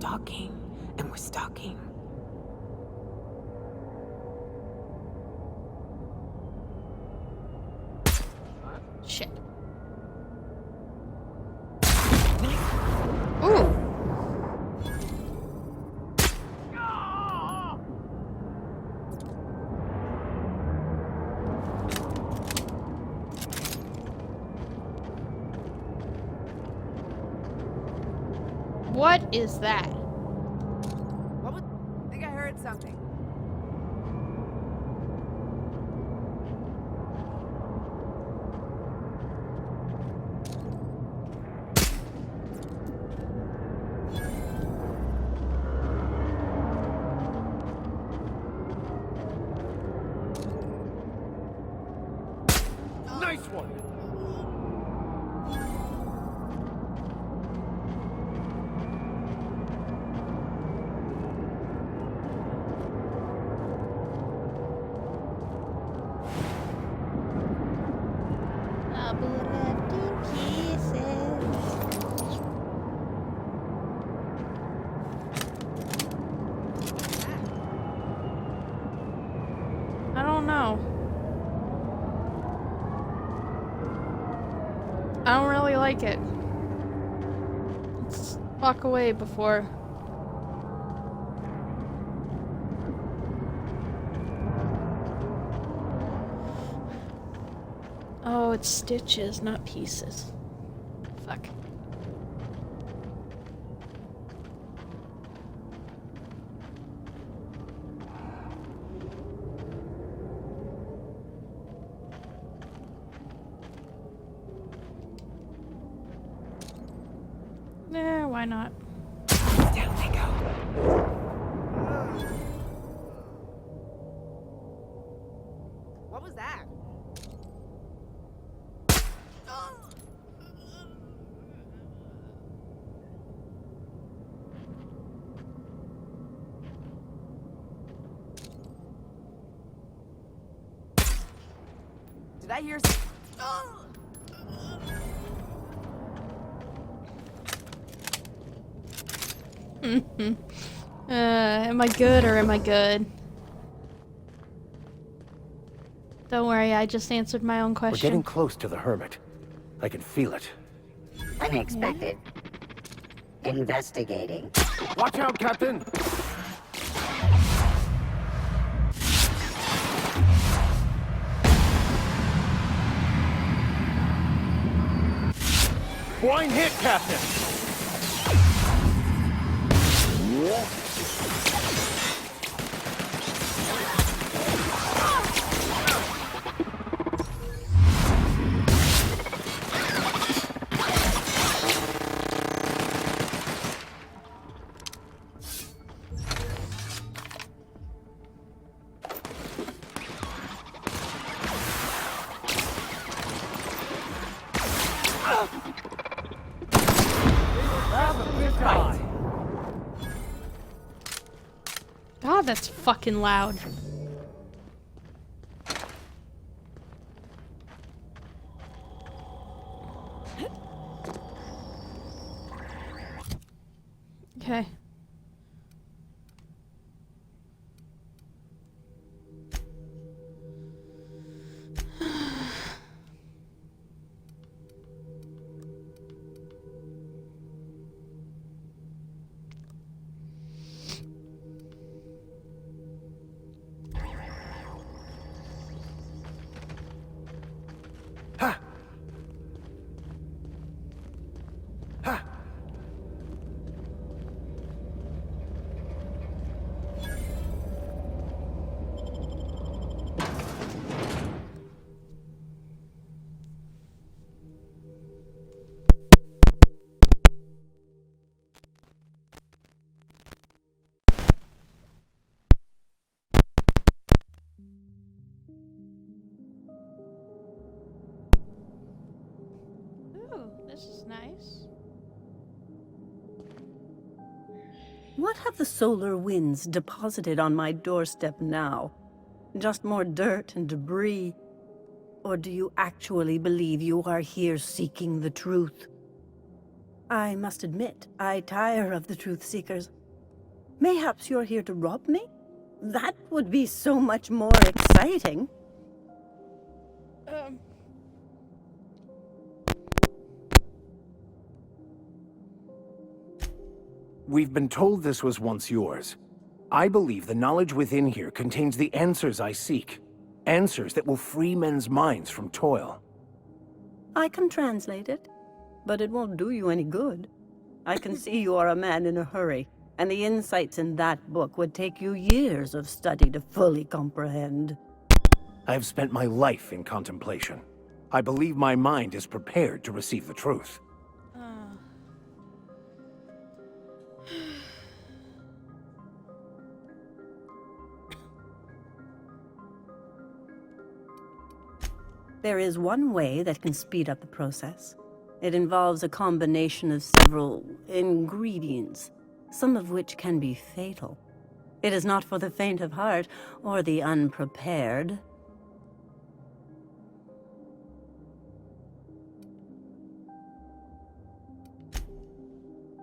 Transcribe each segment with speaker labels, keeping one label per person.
Speaker 1: stalking, and we're stalking.
Speaker 2: Shit. Ooh. What is that?
Speaker 3: What was... I think I heard something.
Speaker 4: Nice one!
Speaker 2: I'll be left in pieces. I don't know. I don't really like it. Let's walk away before. Oh, it's stitches, not pieces. Fuck. Nah, why not?
Speaker 1: Down they go.
Speaker 3: What was that? Did I hear
Speaker 2: Am I good or am I good? Don't worry, I just answered my own
Speaker 4: We're
Speaker 2: question.
Speaker 4: getting close to the hermit. I can feel it.
Speaker 5: Unexpected. Investigating.
Speaker 4: Watch out, Captain! Blind hit, Captain!
Speaker 2: God, that's fucking loud. Okay.
Speaker 4: Ha! Ha!
Speaker 2: Ooh, this is nice.
Speaker 6: What have the solar winds deposited on my doorstep now? Just more dirt and debris? Or do you actually believe you are here seeking the truth? I must admit, I tire of the truth seekers. Mayhaps you're here to rob me? That would be so much more exciting.
Speaker 4: We've been told this was once yours. I believe the knowledge within here contains the answers I seek. Answers that will free men's minds from toil.
Speaker 6: I can translate it, but it won't do you any good. I can see you are a man in a hurry, and the insights in that book would take you years of study to fully comprehend.
Speaker 4: I have spent my life in contemplation. I believe my mind is prepared to receive the truth.
Speaker 6: There is one way that can speed up the process. It involves a combination of several ingredients, some of which can be fatal. It is not for the faint of heart or the unprepared.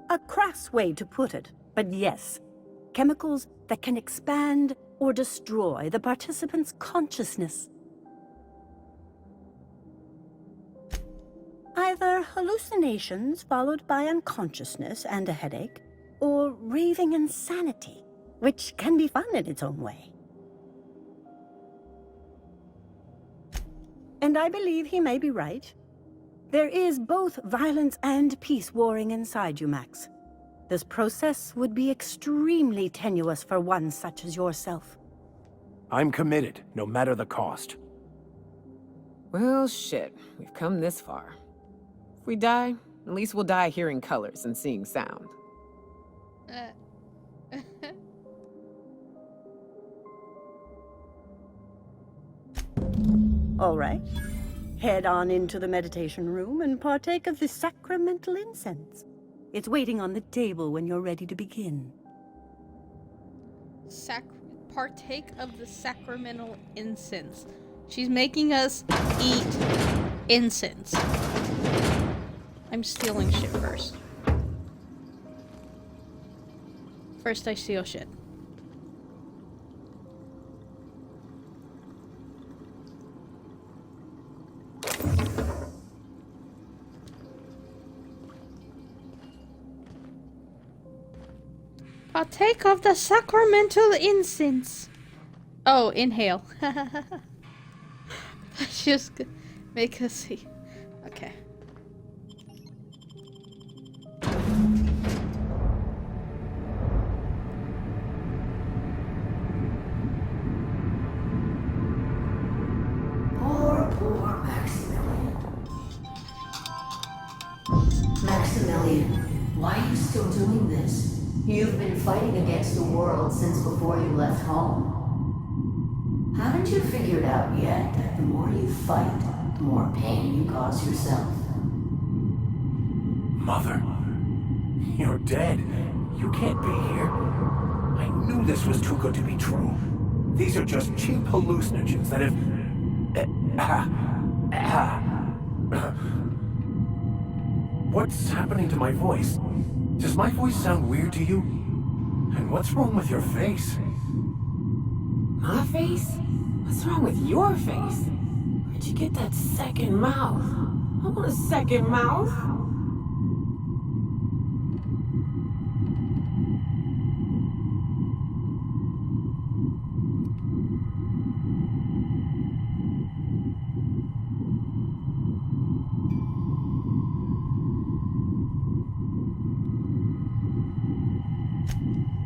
Speaker 6: A crass way to put it, but yes. Chemicals that can expand or destroy the participant's consciousness. Either hallucinations followed by unconsciousness and a headache, or raving insanity, which can be fun in its own way. And I believe he may be right. There is both violence and peace warring inside you, Max. This process would be extremely tenuous for one such as yourself.
Speaker 4: I'm committed, no matter the cost.
Speaker 1: Well, shit. We've come this far. If we die, at least we'll die hearing colors and seeing sound.
Speaker 6: All right. Head on into the meditation room and partake of the sacramental incense. It's waiting on the table when you're ready to begin.
Speaker 2: Partake of the sacramental incense. She's making us eat incense. I'm stealing shit first. First I steal shit. Partake of the sacramental incense. Oh, inhale. Just make us see. Okay.
Speaker 7: Poor Maximilian. Maximilian, why are you still doing this? You've been fighting against the world since before you left home. Haven't you figured out yet that the more you fight, the more pain you cause yourself?
Speaker 4: Mother, you're dead. You can't be here. I knew this was too good to be true. These are just cheap hallucinogens that have... What's happening to my voice? Does my voice sound weird to you? And what's wrong with your face?
Speaker 1: My face? What's wrong with your face? Where'd you get that second mouth? I want a second mouth.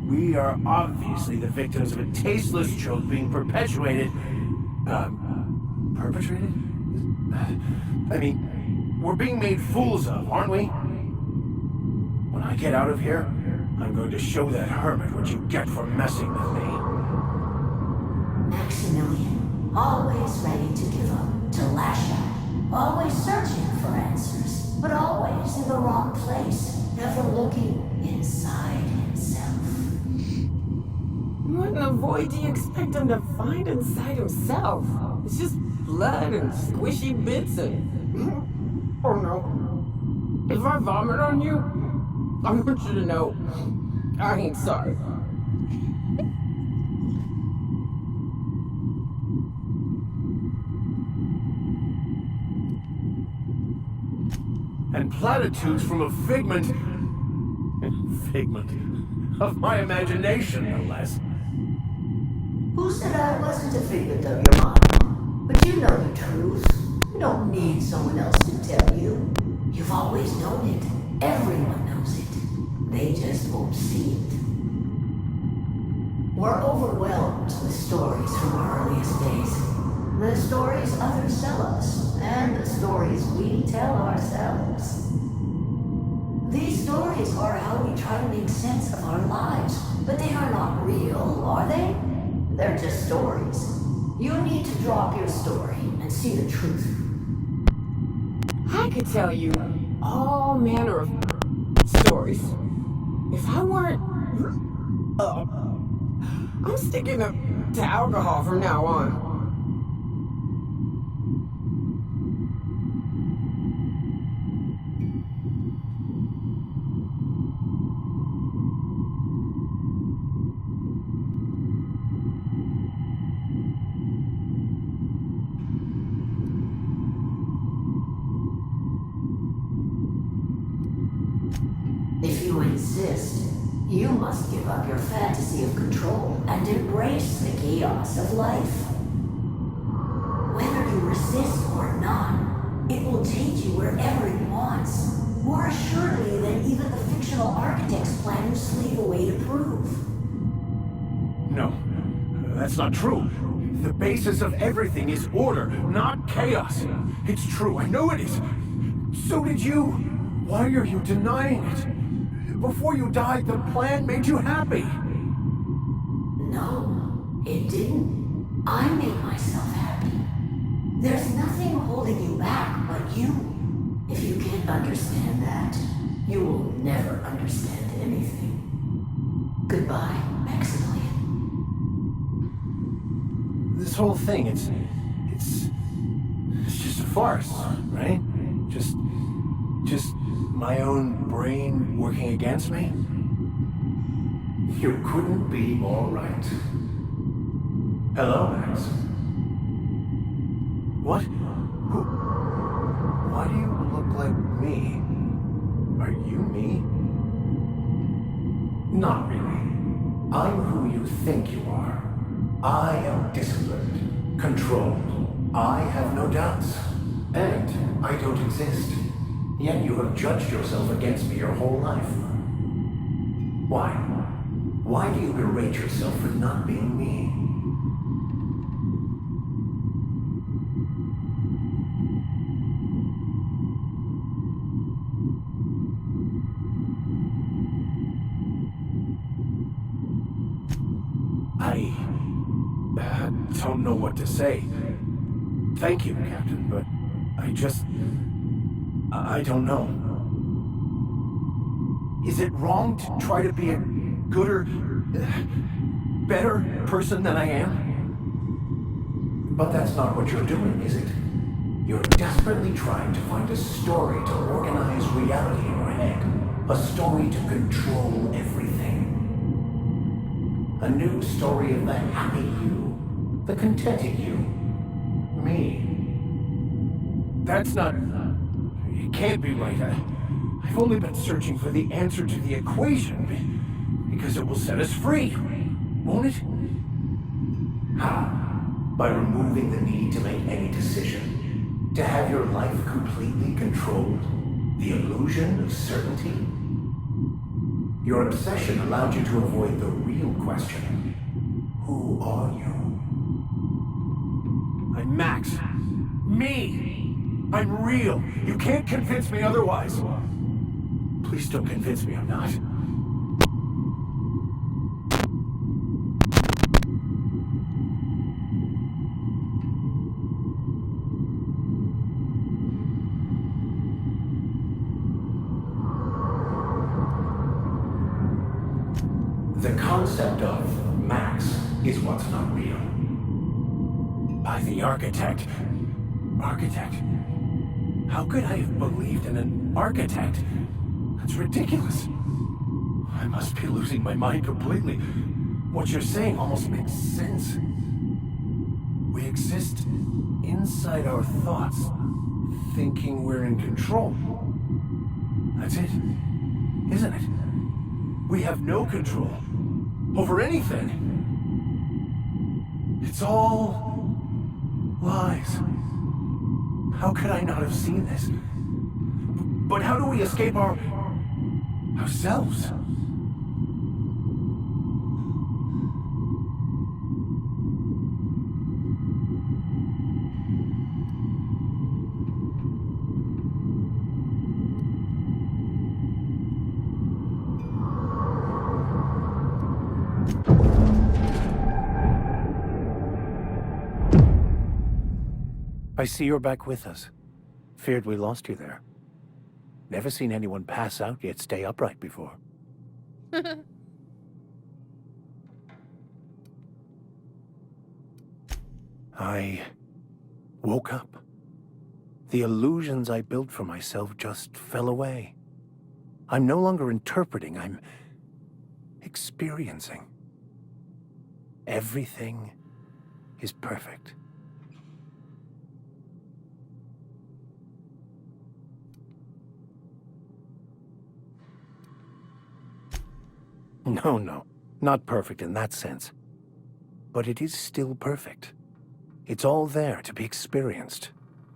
Speaker 4: We are obviously the victims of a tasteless joke being perpetuated. Perpetrated? I mean, we're being made fools of, aren't we? When I get out of here, I'm going to show that hermit what you get for messing with me.
Speaker 7: Maximilian, always ready to give up, to lash out, always searching for answers, but always in the wrong place, never looking inside himself.
Speaker 1: What in the void do you expect him to find inside himself? It's just blood and squishy bits and... Oh no. If I vomit on you, I want you to know I ain't sorry.
Speaker 4: And platitudes from a figment of my imagination, no less.
Speaker 7: Who said I wasn't a figment of your mind? But you know the truth. You don't need someone else to tell you. You've always known it. Everyone knows it. They just won't see it. We're overwhelmed with stories from our earliest days. The stories others tell us, and the stories we tell ourselves. These stories are how we try to make sense of our lives, but they are not real, are they? They're just stories. You need to drop your story and see the truth.
Speaker 1: I could tell you all manner of stories. If I weren't... I'm sticking to alcohol from now on.
Speaker 7: If you insist, you must give up your fantasy of control and embrace the chaos of life. Whether you resist or not, it will take you wherever it wants, more assuredly than even the fictional architect's plan you slave away to prove.
Speaker 4: No, that's not true. The basis of everything is order, not chaos. It's true, I know it is. So did you. Why are you denying it? Before you died, the plan made you happy.
Speaker 7: No, it didn't. I made myself happy. There's nothing holding you back but you. If you can't understand that, you will never understand anything. Goodbye, Maximilian.
Speaker 4: This whole thing, it's just a farce, right? Just my own brain working against me? You couldn't be more right. Hello, Max. What? Who? Why do you look like me? Are you me? Not really. I'm who you think you are. I am disciplined, controlled. I have no doubts. And I don't exist. Yet you have judged yourself against me your whole life. Why? Why do you berate yourself for not being me? I don't know what to say. Thank you, Captain, but I don't know. Is it wrong to try to be a gooder, better person than I am? But that's not what you're doing, is it? You're desperately trying to find a story to organize reality in your head. A story to control everything. A new story of the happy you, the contented you, me. That's not... It can't be right. I've only been searching for the answer to the equation, because it will set us free, won't it? How? By removing the need to make any decision, to have your life completely controlled, the illusion of certainty. Your obsession allowed you to avoid the real question. Who are you? I'm Max. Me! I'm real. You can't convince me otherwise. Please don't convince me I'm not. The concept of Max is what's not real. By the architect. Architect? How could I have believed in an architect? That's ridiculous. I must be losing my mind completely. What you're saying almost makes sense. We exist inside our thoughts, thinking we're in control. That's it, isn't it? We have no control over anything. It's all lies. How could I not have seen this? But how do we escape ourselves? I see you're back with us. Feared we lost you there. Never seen anyone pass out yet stay upright before. I woke up. The illusions I built for myself just fell away. I'm no longer interpreting, I'm experiencing. Everything is perfect. No, not perfect in that sense. But it is still perfect. It's all there to be experienced,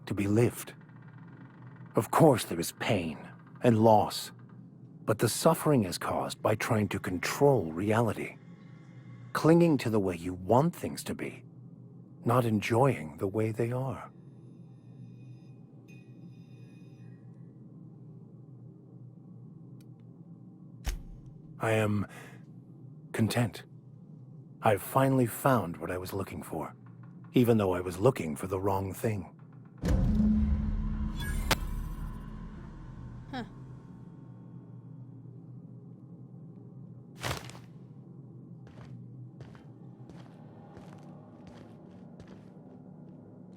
Speaker 4: to be lived. Of course there is pain and loss, but the suffering is caused by trying to control reality, clinging to the way you want things to be, not enjoying the way they are. I am content. I've finally found what I was looking for, even though I was looking for the wrong thing.
Speaker 2: Huh.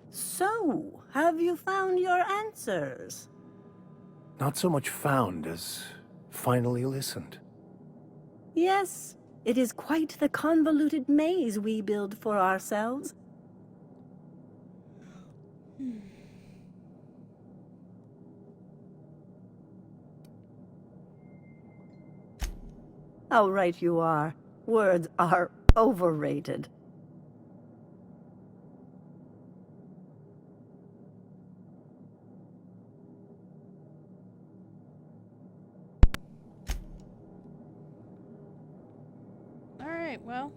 Speaker 6: So, have you found your answers?
Speaker 4: Not so much found as finally listened.
Speaker 6: Yes, it is quite the convoluted maze we build for ourselves. How right you are. Words are overrated.
Speaker 2: Alright, well.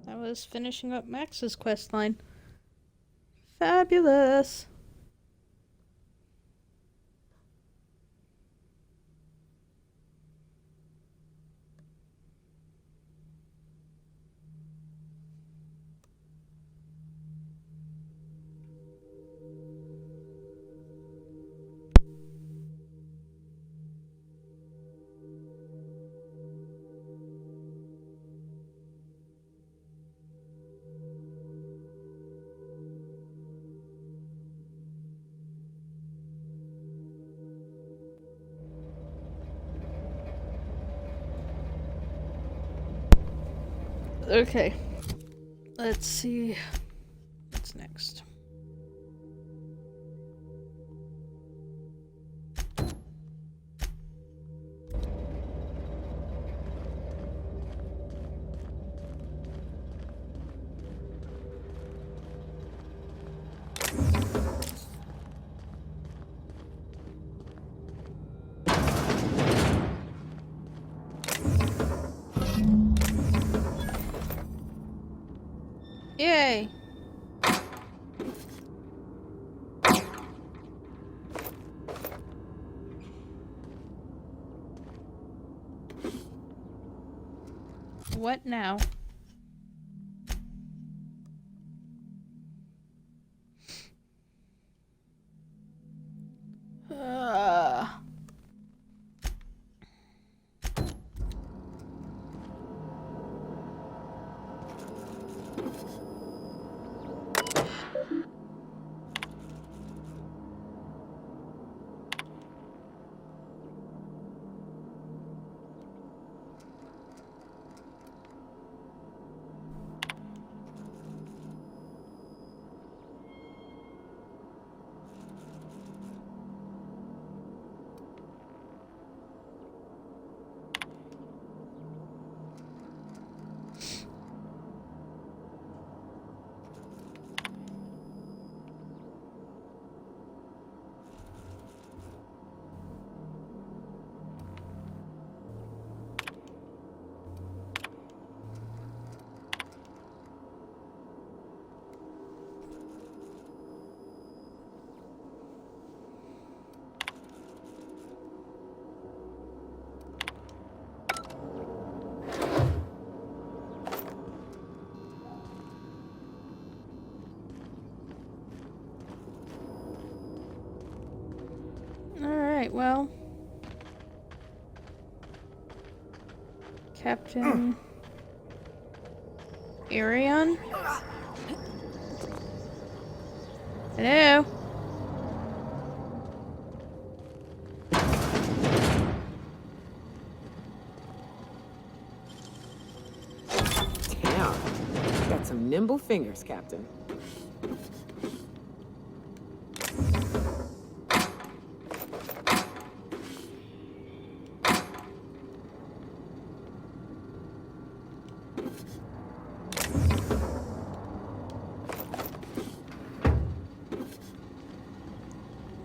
Speaker 2: That was finishing up Max's questline. Fabulous! Okay. Let's see what's next. Yay! What now? Alright, well. Captain Arion? Hello?
Speaker 1: Damn. You got some nimble fingers, Captain.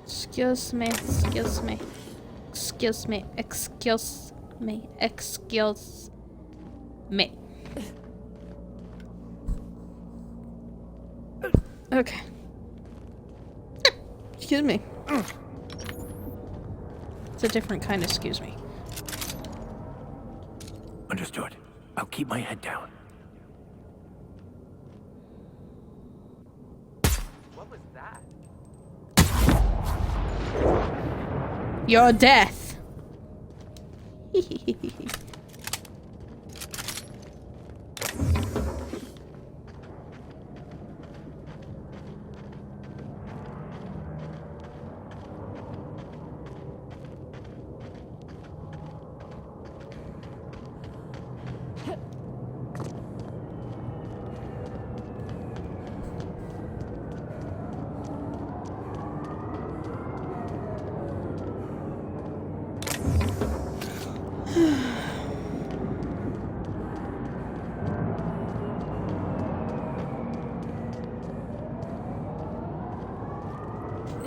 Speaker 2: Excuse me, excuse me. Excuse me, excuse me, excuse me. Okay. Excuse me. It's a different kind of excuse me.
Speaker 4: Understood. I'll keep my head down.
Speaker 3: What was that?
Speaker 2: Your death.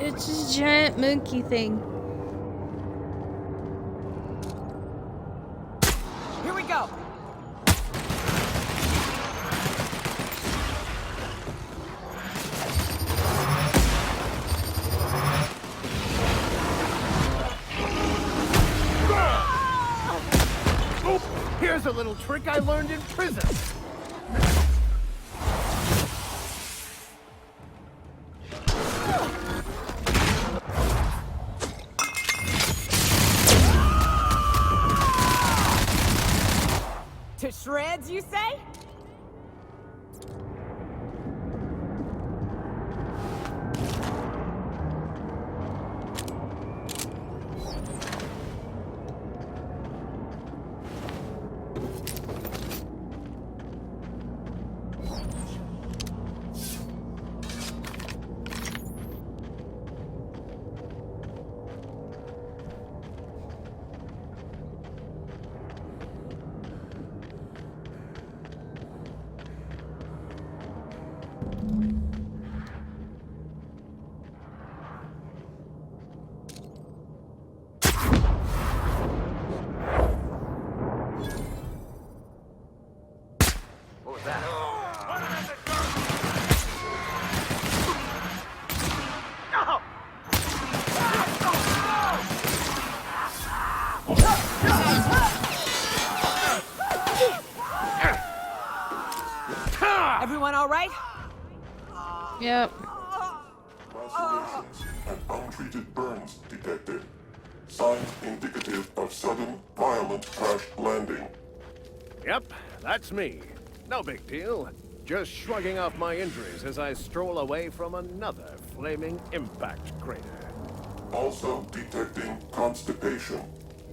Speaker 2: It's a giant monkey thing.
Speaker 3: Here we go.
Speaker 4: Here's a little trick I learned in prison.
Speaker 3: To shreds, you say?
Speaker 4: What was that?
Speaker 3: Everyone all right?
Speaker 2: Yep.
Speaker 8: Lacerations and untreated burns detected. Signs indicative of sudden, violent crash landing.
Speaker 9: Yep, that's me. No big deal. Just shrugging off my injuries as I stroll away from another flaming impact crater.
Speaker 8: Also detecting constipation,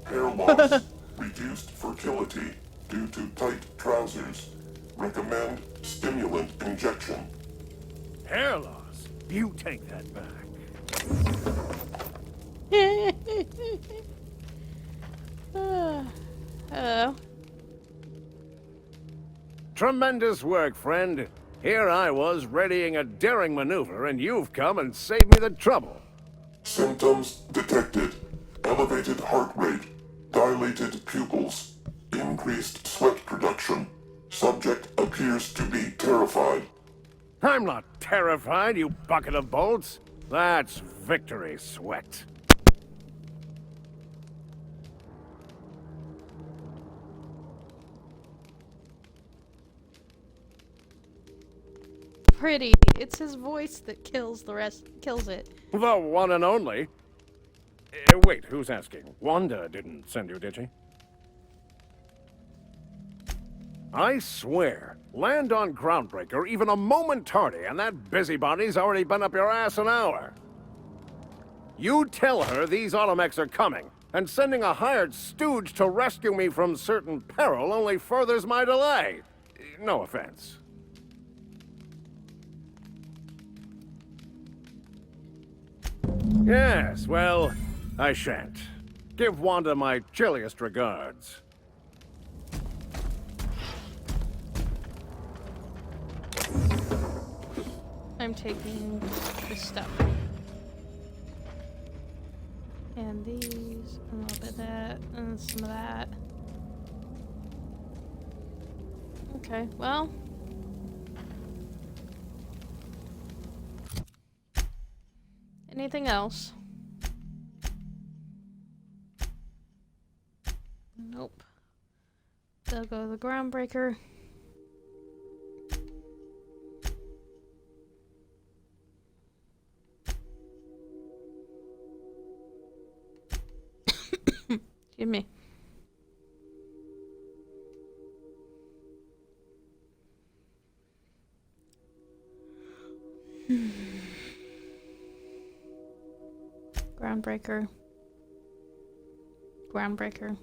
Speaker 8: hair loss, reduced fertility due to tight trousers. Recommend stimulant injection.
Speaker 9: Hair loss? You take that back.
Speaker 2: Hello.
Speaker 9: Tremendous work, friend. Here I was readying a daring maneuver, and you've come and saved me the trouble.
Speaker 8: Symptoms detected. Elevated heart rate, dilated pupils, increased sweat production. Subject appears to be terrified.
Speaker 9: I'm not terrified, you bucket of bolts. That's victory sweat.
Speaker 2: Pretty. It's his voice that kills the rest. Kills it.
Speaker 9: The one and only. Wait, who's asking? Wanda didn't send you, did she? I swear, land on Groundbreaker even a moment tardy, and that busybody's already been up your ass an hour. You tell her these automechs are coming, and sending a hired stooge to rescue me from certain peril only furthers my delay. No offense. Yes, well, I shan't. Give Wanda my chilliest regards.
Speaker 2: I'm taking this stuff. And these, a little bit of that, and some of that. Okay, well. Anything else? Nope. They'll go to the Groundbreaker. Excuse me. Groundbreaker. Groundbreaker.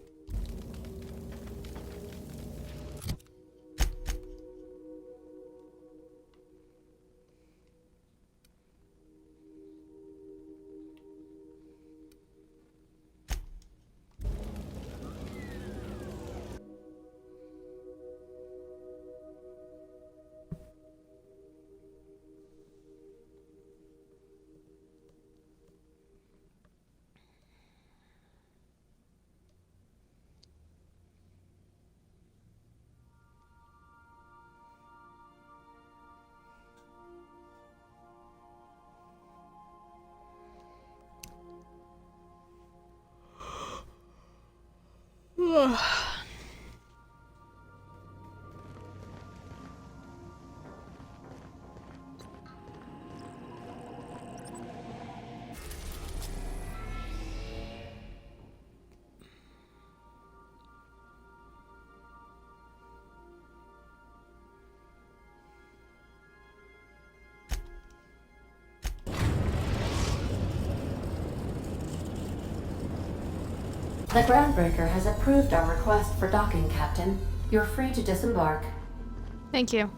Speaker 7: The Groundbreaker has approved our request for docking, Captain. You're free to disembark.
Speaker 2: Thank you.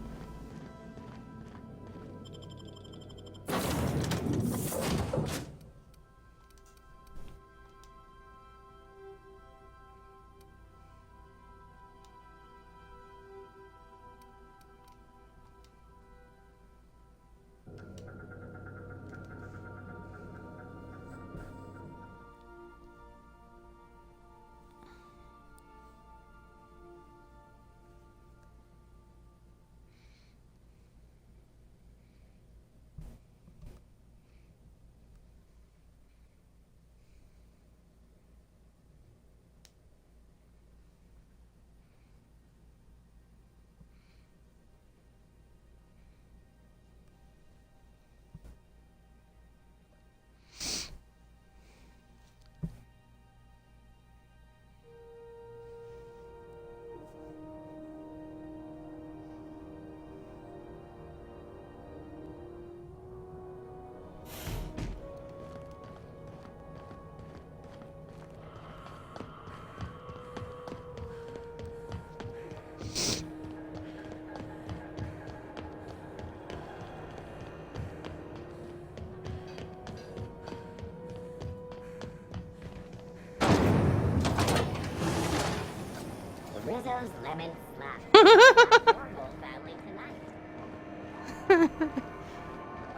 Speaker 5: Rizzo's lemon slap. Normal family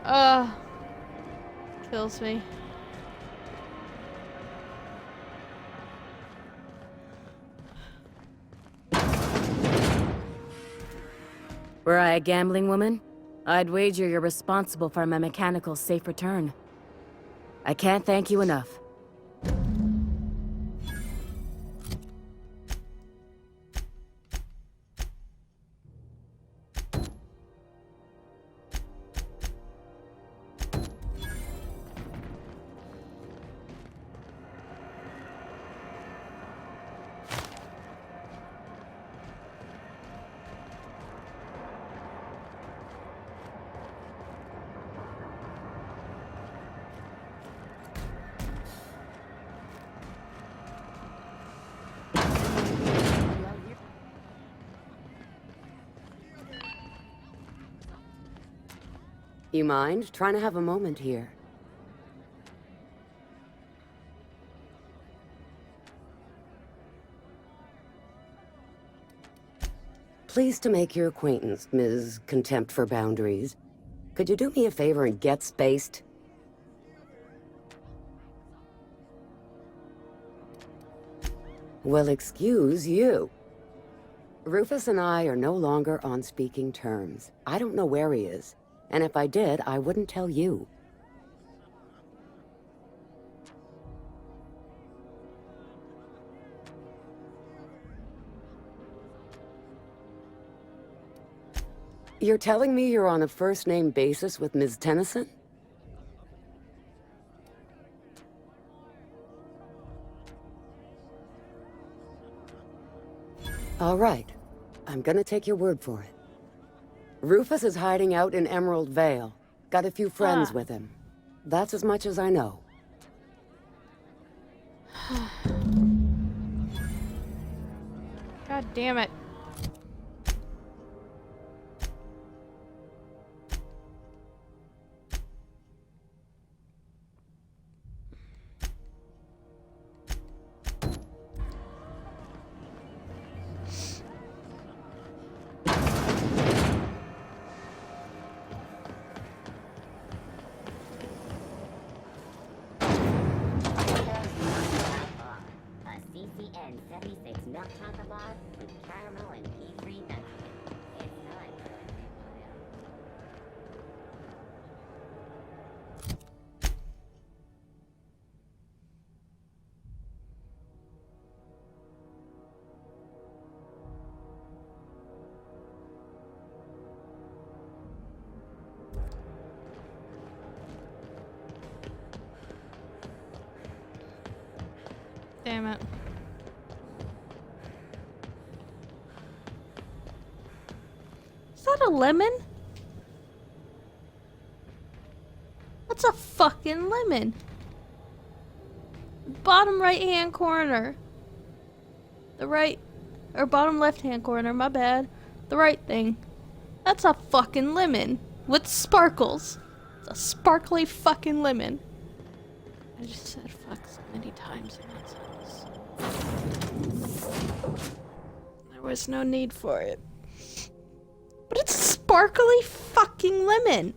Speaker 5: tonight.
Speaker 2: Kills me.
Speaker 10: Were I a gambling woman, I'd wager you're responsible for my mechanical safe return. I can't thank you enough. You mind? Trying to have a moment here. Pleased to make your acquaintance, Ms. Contempt for Boundaries. Could you do me a favor and get spaced? Well, excuse you. Rufus and I are no longer on speaking terms. I don't know where he is, and if I did, I wouldn't tell you. You're telling me you're on a first-name basis with Ms. Tennyson? All right. I'm gonna take your word for it. Rufus is hiding out in Emerald Vale. Got a few friends with him. That's as much as I know.
Speaker 2: God damn it.
Speaker 5: A CCN 76 milk chocolate bar with caramel and pea-free nuts. It's time for a new oil.
Speaker 2: Damn it. Is that a lemon? That's a fucking lemon. Bottom right hand corner. The right, or bottom left hand corner, my bad. The right thing. That's a fucking lemon. With sparkles. It's a sparkly fucking lemon. I just said fuck so many times in that sentence. There was no need for it. But it's a sparkly fucking lemon.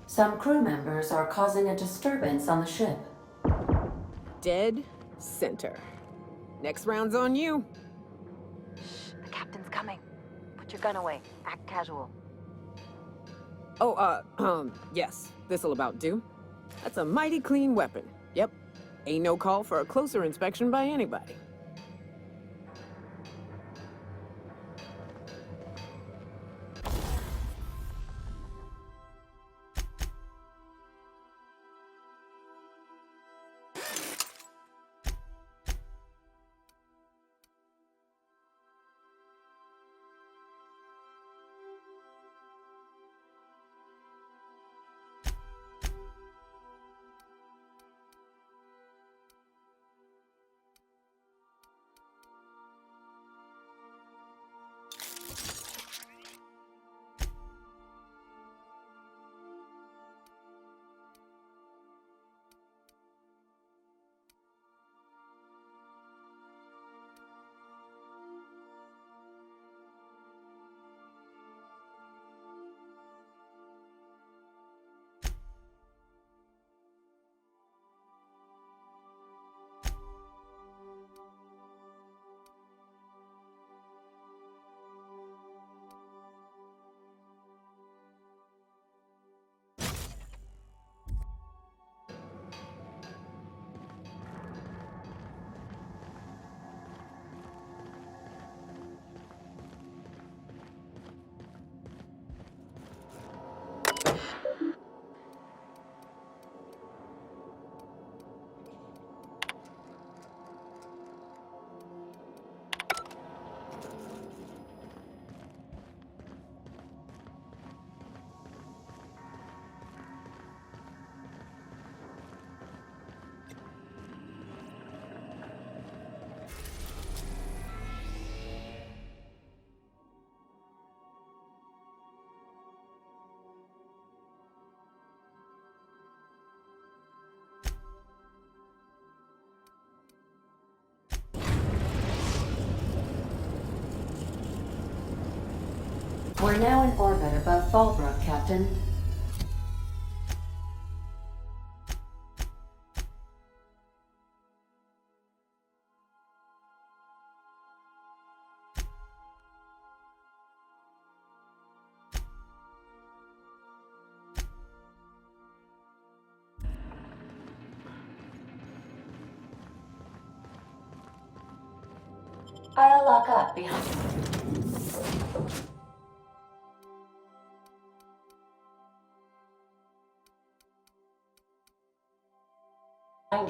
Speaker 11: Some crew members are causing a disturbance on the ship.
Speaker 1: Dead center. Next round's on you.
Speaker 3: The captain's coming. Put your gun away. Act casual.
Speaker 1: Oh, yes. This'll about do. That's a mighty clean weapon. Yep. Ain't no call for a closer inspection by anybody.
Speaker 11: We're now in orbit above Fallbrook, Captain. I'll lock up behind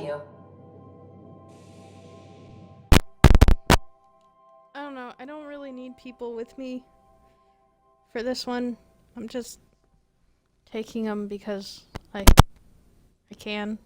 Speaker 11: you.
Speaker 2: I don't know. I don't really need people with me for this one. I'm just taking them because I can.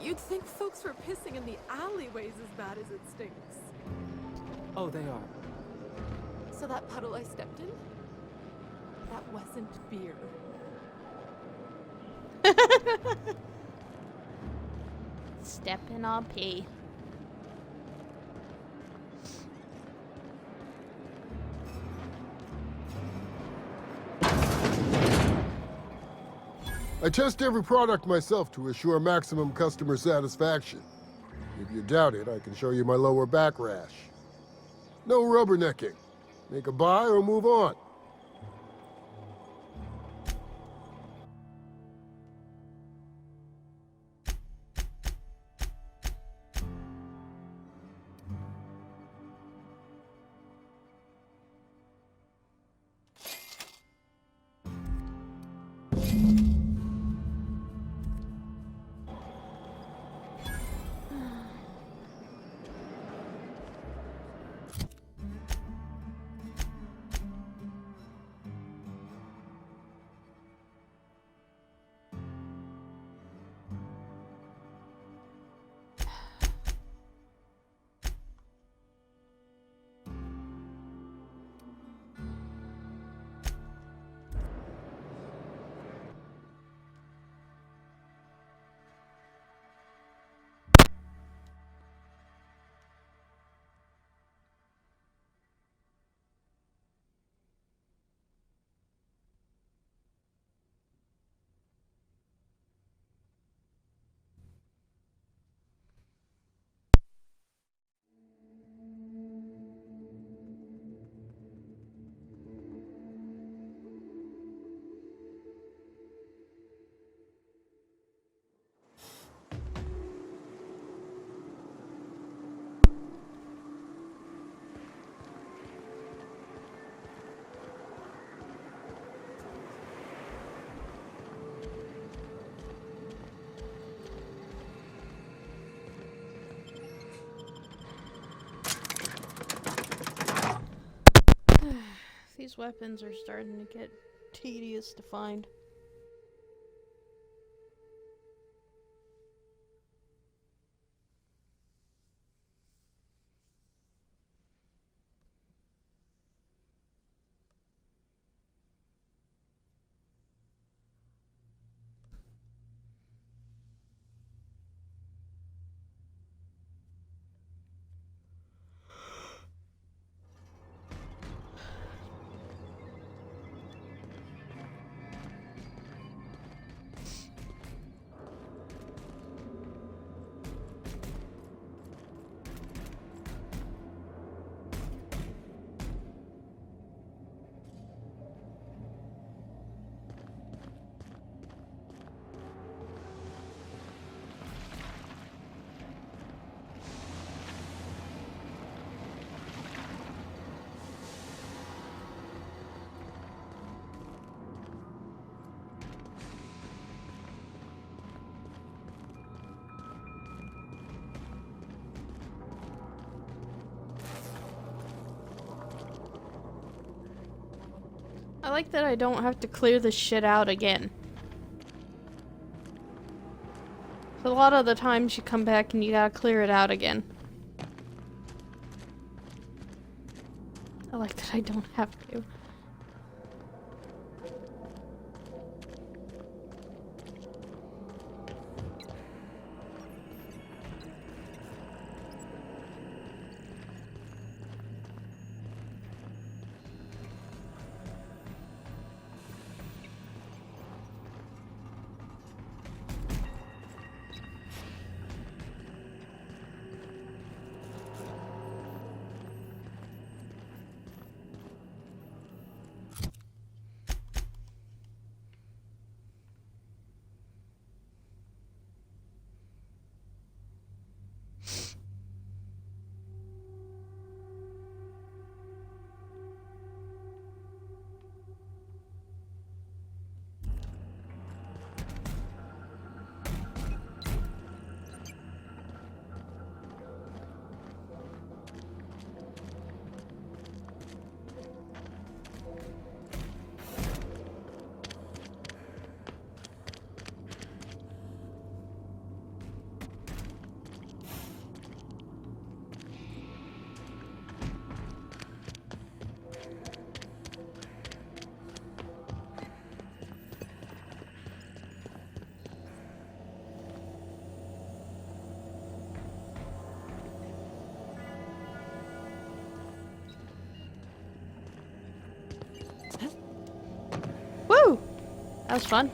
Speaker 12: You'd think folks were pissing in the alleyways as bad as it stinks.
Speaker 1: Oh, they are.
Speaker 12: So that puddle I stepped in? That wasn't beer.
Speaker 2: Stepping on pee.
Speaker 13: I test every product myself to assure maximum customer satisfaction. If you doubt it, I can show you my lower back rash. No rubbernecking. Make a buy or move on.
Speaker 2: These weapons are starting to get tedious to find. I like that I don't have to clear this shit out again. A lot of the times you come back and you gotta clear it out again. I like that I don't have to. Woo! That was fun.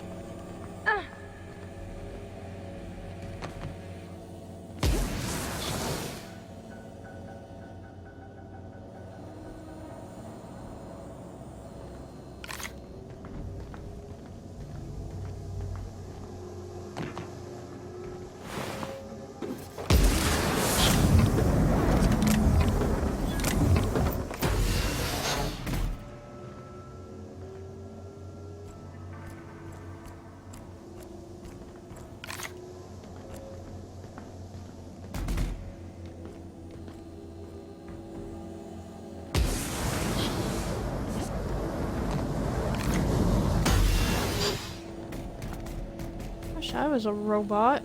Speaker 2: Wish I was a robot.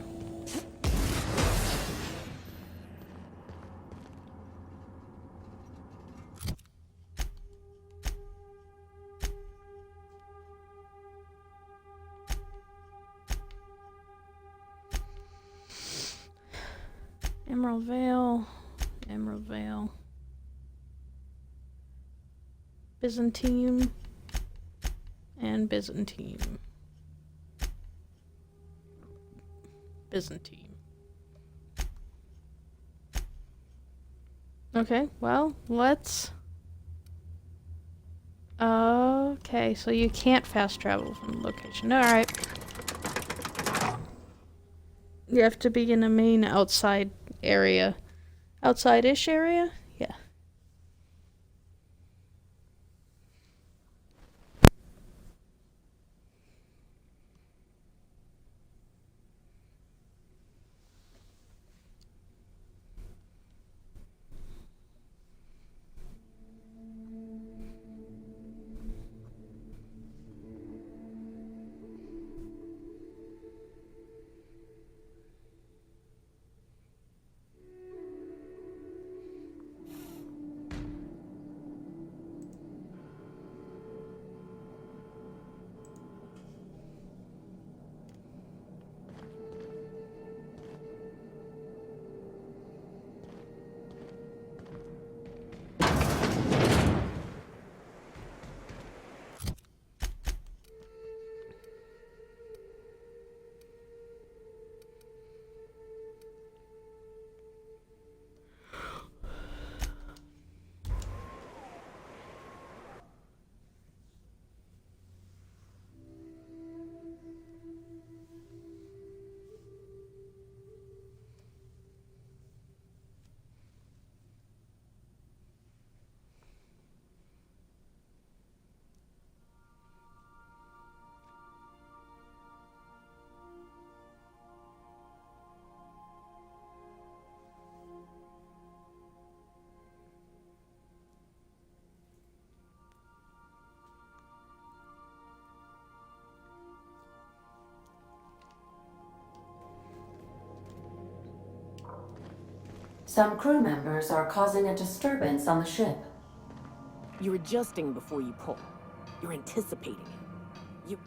Speaker 2: Emerald Vale. Emerald Vale. Byzantine. And Byzantine. Byzantine. Okay, well, let's... Okay, so you can't fast travel from the location. Alright. You have to be in a main outside area. Outside-ish area? Yeah.
Speaker 11: Some crew members are causing a disturbance on the ship.
Speaker 1: You're adjusting before you pull. You're anticipating it. You...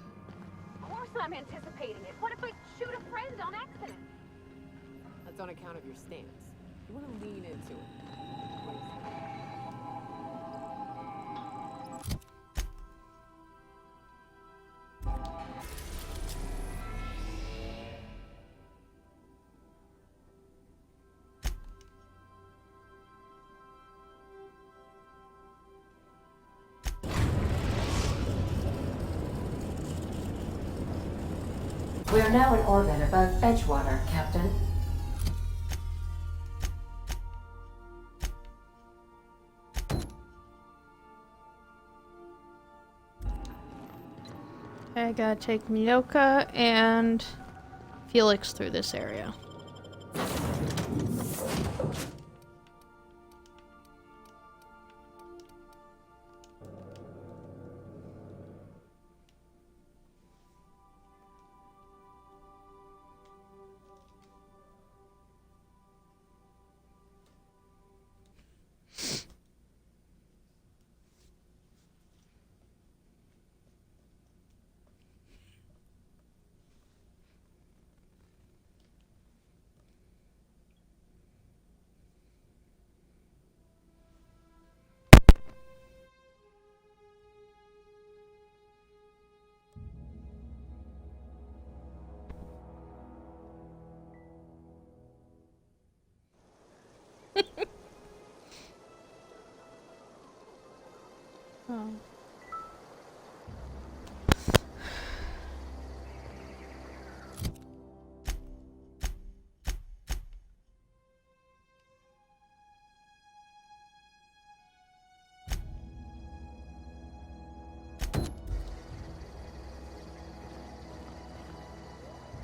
Speaker 3: Of course I'm anticipating it. What if I shoot a friend on accident?
Speaker 1: That's on account of your stance. You want to lean into it. What do you say?
Speaker 11: We are now in orbit above Edgewater, Captain.
Speaker 2: I gotta take Nyoka and Felix through this area. Oh.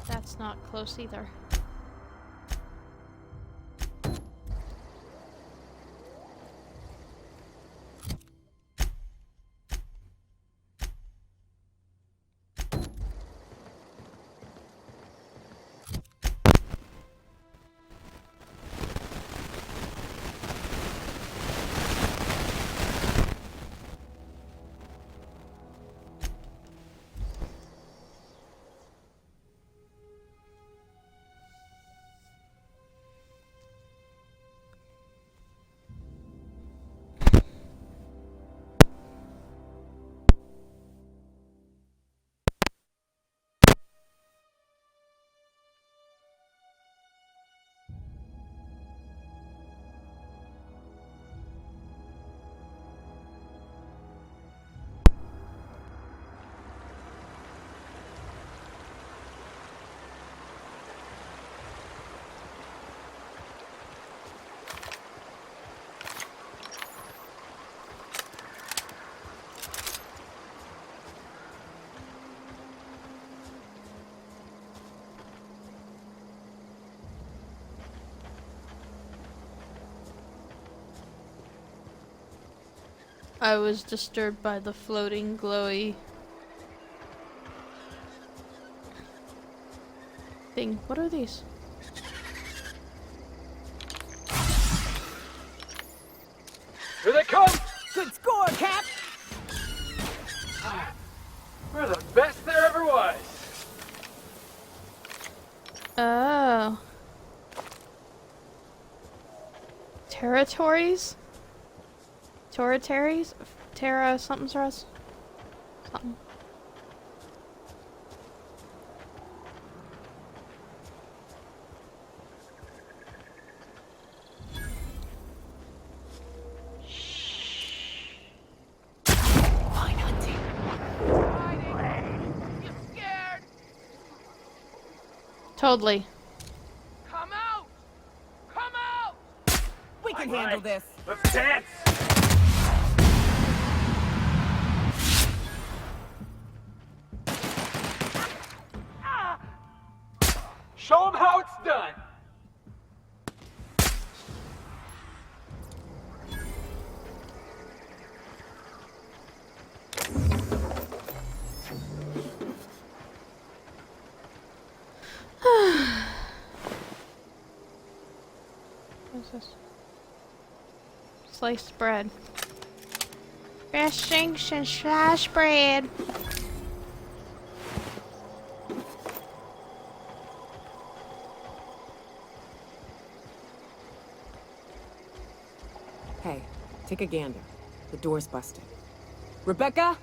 Speaker 2: That's not close either. I was disturbed by the floating, glowy thing. What are these?
Speaker 14: Here they come!
Speaker 1: Good score, Cap!
Speaker 14: We're the best there ever was!
Speaker 2: Oh. Territories? Territories? Terra something's us? Something.
Speaker 1: Fine hunting.
Speaker 14: You scared?
Speaker 2: Totally.
Speaker 14: Come out! Come out!
Speaker 1: We can handle this.
Speaker 14: Let's dance! Show them how it's done!
Speaker 2: What's this? Sliced bread. Dressing and sliced bread.
Speaker 1: Hey, take a gander. The door's busted. Rebecca?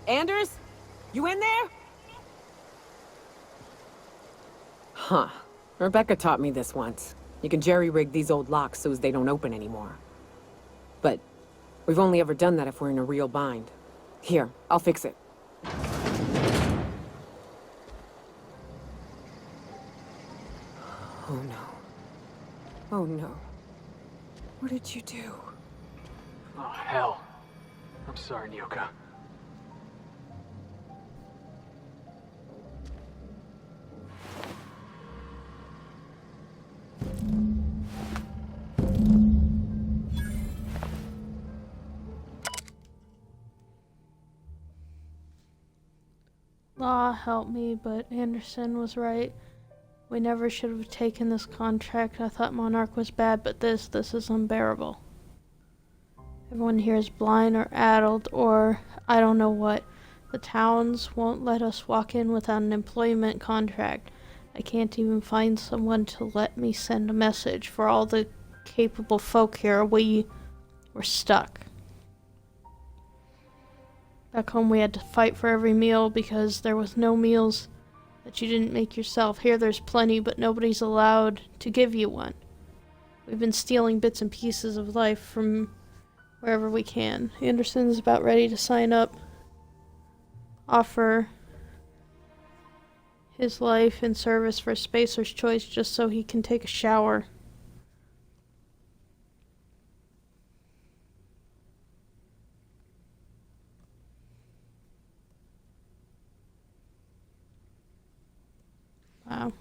Speaker 1: Anders? You in there? Huh. Rebecca taught me this once. You can jerry-rig these old locks so as they don't open anymore. But we've only ever done that if we're in a real bind. Here, I'll fix it. Oh no. Oh no. What did you do?
Speaker 14: Oh, hell. I'm sorry, Nyoka.
Speaker 2: Law help me, but Anderson was right. We never should have taken this contract. I thought Monarch was bad, but this is unbearable. Everyone here is blind or addled or I don't know what. The towns won't let us walk in without an employment contract. I can't even find someone to let me send a message. For all the capable folk here, we were stuck. Back home we had to fight for every meal because there was no meals that you didn't make yourself. Here there's plenty, but nobody's allowed to give you one. We've been stealing bits and pieces of life from wherever we can. Anderson's about ready to sign up. Offer his life in service for Spacer's Choice just so he can take a shower. Wow.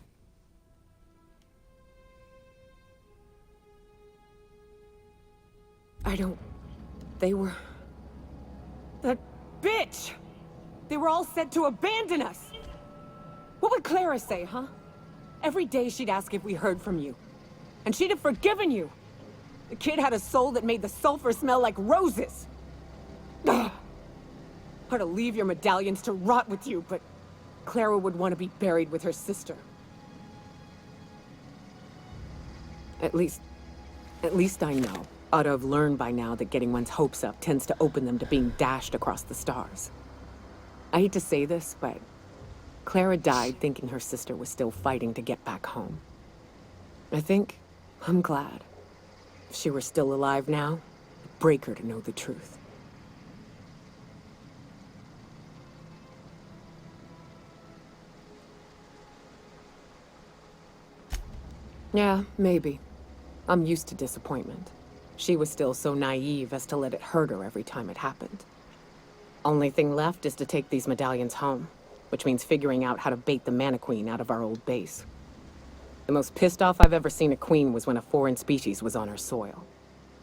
Speaker 1: They were... That bitch! They were all set to abandon us! What would Clara say, huh? Every day she'd ask if we heard from you. And she'd have forgiven you! The kid had a soul that made the sulfur smell like roses! Ugh. Or to leave your medallions to rot with you, but Clara would want to be buried with her sister. At least I know. Ought to have learned by now that getting one's hopes up tends to open them to being dashed across the stars. I hate to say this, but Clara died thinking her sister was still fighting to get back home. I'm glad. If she were still alive now, it'd break her to know the truth. Yeah, maybe. I'm used to disappointment. She was still so naive as to let it hurt her every time it happened. Only thing left is to take these medallions home, which means figuring out how to bait the Mana Queen out of our old base. The most pissed off I've ever seen a queen was when a foreign species was on her soil.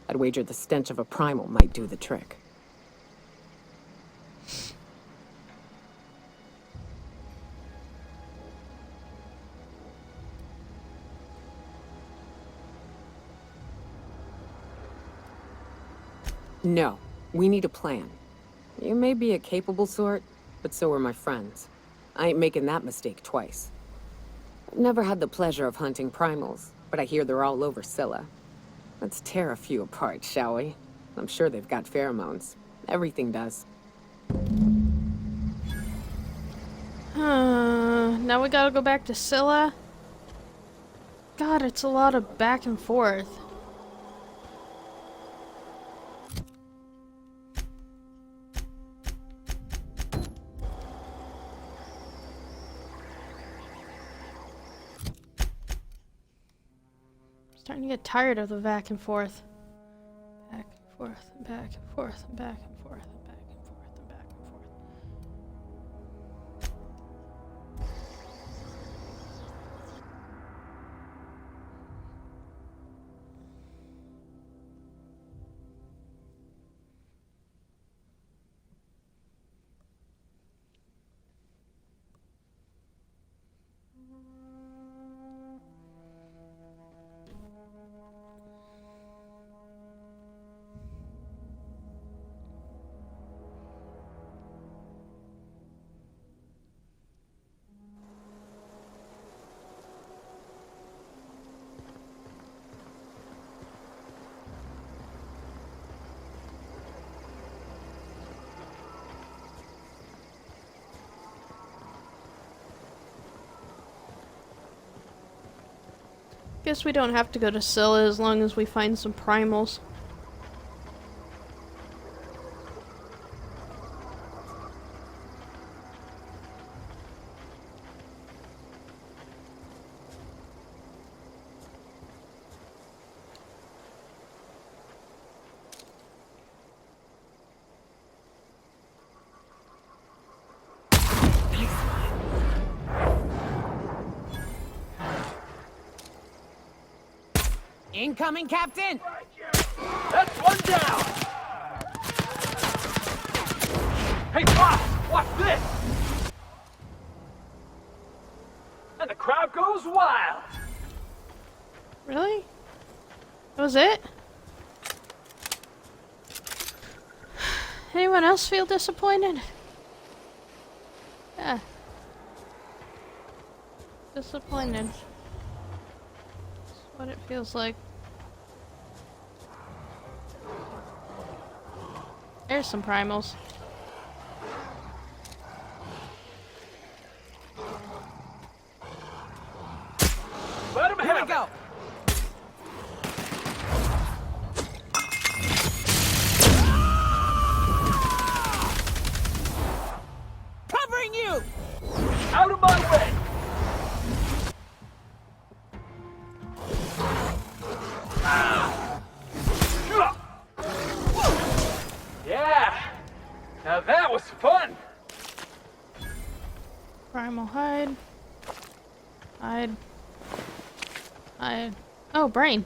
Speaker 1: I'd wager the stench of a primal might do the trick. No, we need a plan. You may be a capable sort, but so are my friends. I ain't making that mistake twice. I've never had the pleasure of hunting primals, but I hear they're all over Scylla. Let's tear a few apart, shall we? I'm sure they've got pheromones. Everything does.
Speaker 2: Now we gotta go back to Scylla? God, it's a lot of back and forth. Starting to get tired of the back and forth. Back and forth, and back and forth, and back and forth, and back and forth, and back and forth. Guess we don't have to go to Scylla as long as we find some primals.
Speaker 1: Incoming, Captain!
Speaker 14: That's one down! Hey, boss! Watch this! And the crowd goes wild!
Speaker 2: Really? That was it? Anyone else feel disappointed? Yeah. Disappointed. That's what it feels like. There's some primals.
Speaker 14: Let him
Speaker 1: Here we
Speaker 14: have
Speaker 1: go! Covering you!
Speaker 14: it! Out of my way! Yeah! Now that was fun!
Speaker 2: Primal hide. Hide. Hide. Oh, brain.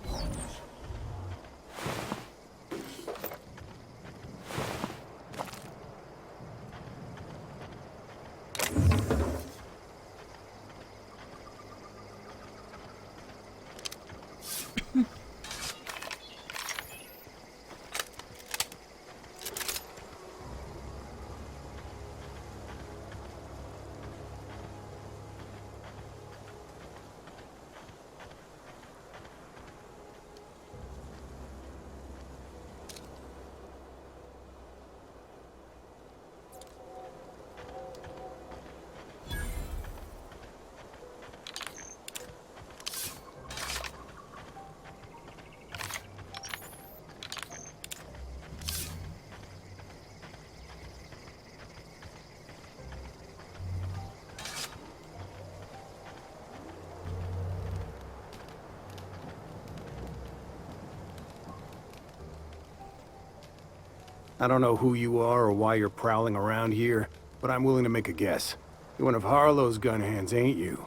Speaker 15: I don't know who you are or why you're prowling around here, but I'm willing to make a guess. You're one of Harlow's gun hands, ain't you?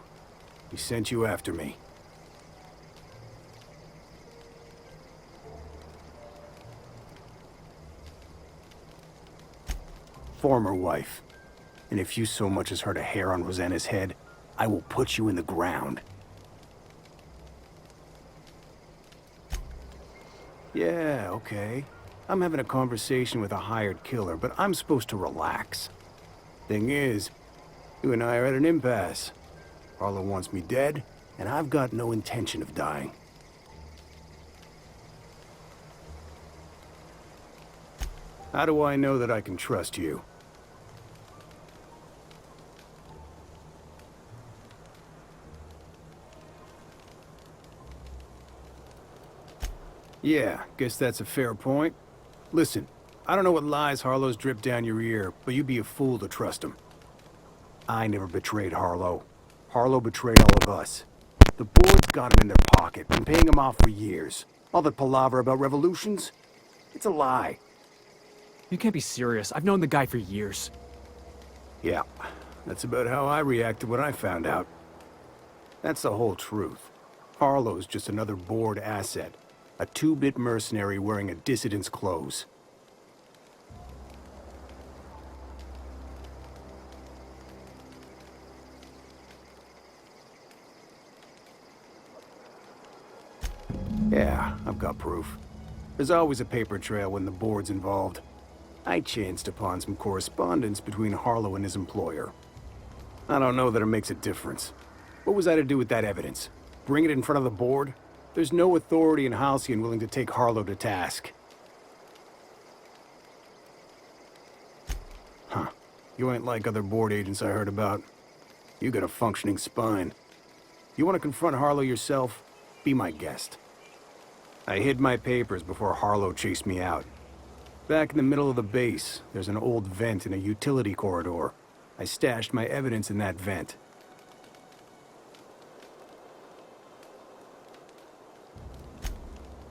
Speaker 15: He sent you after me. Former wife. And if you so much as hurt a hair on Rosanna's head, I will put you in the ground. Yeah, okay. I'm having a conversation with a hired killer, but I'm supposed to relax. Thing is, you and I are at an impasse. Harlow wants me dead, and I've got no intention of dying. How do I know that I can trust you? Yeah, guess that's a fair point. Listen, I don't know what lies Harlow's dripped down your ear, but you'd be a fool to trust him. I never betrayed Harlow. Harlow betrayed all of us. The board's got him in their pocket, been paying him off for years. All that palaver about revolutions? It's a lie.
Speaker 16: You can't be serious. I've known the guy for years.
Speaker 15: Yeah, that's about how I reacted when I found out. That's the whole truth. Harlow's just another board asset. A two-bit mercenary wearing a dissident's clothes. Yeah, I've got proof. There's always a paper trail when the board's involved. I chanced upon some correspondence between Harlow and his employer. I don't know that it makes a difference. What was I to do with that evidence? Bring it in front of the board? There's no authority in Halcyon willing to take Harlow to task. Huh. You ain't like other board agents I heard about. You got a functioning spine. You want to confront Harlow yourself? Be my guest. I hid my papers before Harlow chased me out. Back in the middle of the base, there's an old vent in a utility corridor. I stashed my evidence in that vent.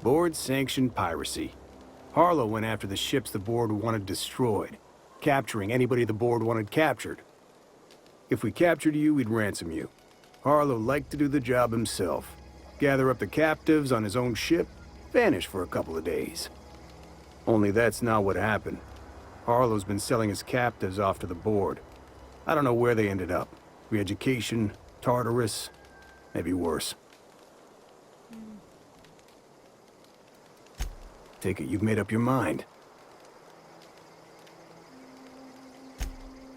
Speaker 15: Board-sanctioned piracy. Harlow went after the ships the board wanted destroyed, capturing anybody the board wanted captured. If we captured you, we'd ransom you. Harlow liked to do the job himself. Gather up the captives on his own ship, vanish for a couple of days. Only that's not what happened. Harlow's been selling his captives off to the board. I don't know where they ended up. Re-education, Tartarus, maybe worse. Take it you've made up your mind.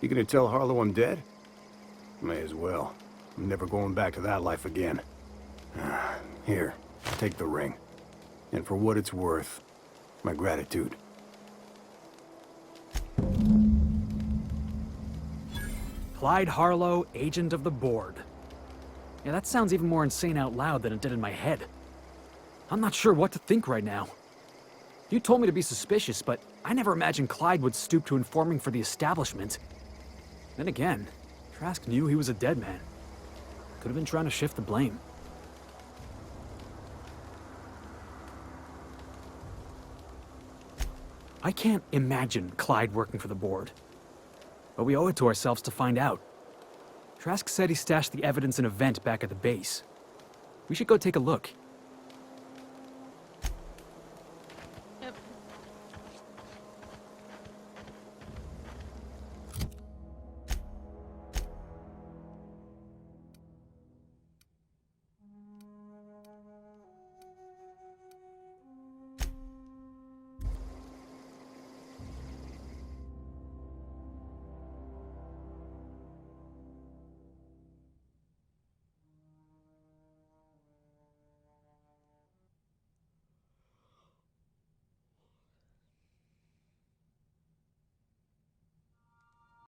Speaker 15: You gonna tell Harlow I'm dead? May as well. I'm never going back to that life again. Here, take the ring. And for what it's worth, my gratitude.
Speaker 16: Clyde Harlow, agent of the board. Yeah, that sounds even more insane out loud than it did in my head. I'm not sure what to think right now. You told me to be suspicious, but I never imagined Clyde would stoop to informing for the establishment. Then again, Trask knew he was a dead man. Could have been trying to shift the blame. I can't imagine Clyde working for the board. But we owe it to ourselves to find out. Trask said he stashed the evidence in a vent back at the base. We should go take a look.